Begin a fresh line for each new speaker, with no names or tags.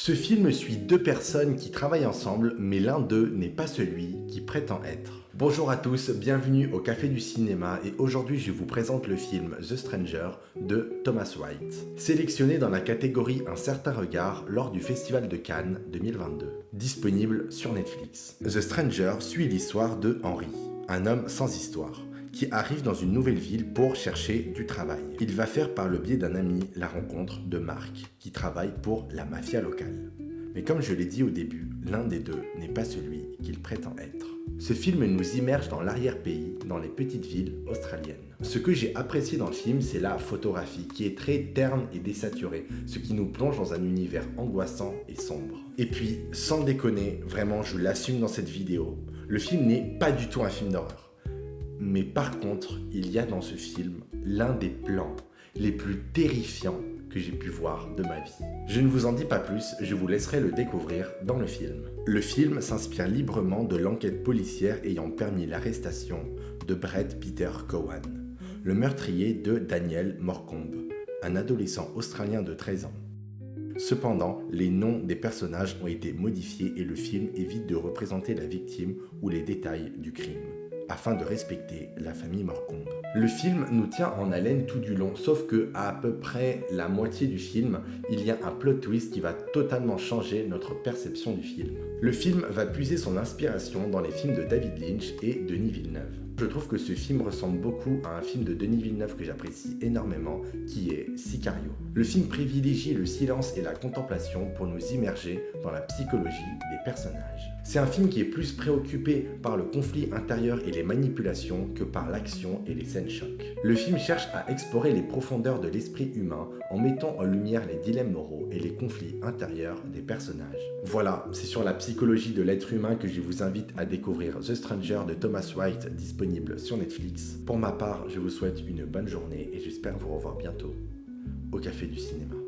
Ce film suit deux personnes qui travaillent ensemble, mais l'un d'eux n'est pas celui qui prétend être. Bonjour à tous, bienvenue au Café du Cinéma et aujourd'hui je vous présente le film The Stranger de Thomas White, sélectionné dans la catégorie Un certain regard lors du Festival de Cannes 2022, disponible sur Netflix. The Stranger suit l'histoire de Henry, un homme sans histoire, qui arrive dans une nouvelle ville pour chercher du travail. Il va faire par le biais d'un ami la rencontre de Mark, qui travaille pour la mafia locale. Mais comme je l'ai dit au début, l'un des deux n'est pas celui qu'il prétend être. Ce film nous immerge dans l'arrière-pays, dans les petites villes australiennes. Ce que j'ai apprécié dans le film, c'est la photographie, qui est très terne et désaturée, ce qui nous plonge dans un univers angoissant et sombre. Et puis, sans déconner, vraiment je l'assume dans cette vidéo, le film n'est pas du tout un film d'horreur. Mais par contre, il y a dans ce film l'un des plans les plus terrifiants que j'ai pu voir de ma vie. Je ne vous en dis pas plus, je vous laisserai le découvrir dans le film. Le film s'inspire librement de l'enquête policière ayant permis l'arrestation de Brett Peter Cowan, le meurtrier de Daniel Morcombe, un adolescent australien de 13 ans. Cependant, les noms des personnages ont été modifiés et le film évite de représenter la victime ou les détails du crime, afin de respecter la famille Morcombe. Le film nous tient en haleine tout du long, sauf que à peu près la moitié du film, il y a un plot twist qui va totalement changer notre perception du film. Le film va puiser son inspiration dans les films de David Lynch et Denis Villeneuve. Je trouve que ce film ressemble beaucoup à un film de Denis Villeneuve que j'apprécie énormément, qui est Sicario. Le film privilégie le silence et la contemplation pour nous immerger dans la psychologie des personnages. C'est un film qui est plus préoccupé par le conflit intérieur et les manipulations que par l'action et les scènes chocs. Le film cherche à explorer les profondeurs de l'esprit humain en mettant en lumière les dilemmes moraux et les conflits intérieurs des personnages. Voilà, c'est sur la psychologie de l'être humain que je vous invite à découvrir The Stranger de Thomas White, disponible sur Netflix. Pour ma part, je vous souhaite une bonne journée et j'espère vous revoir bientôt au Café du Cinéma.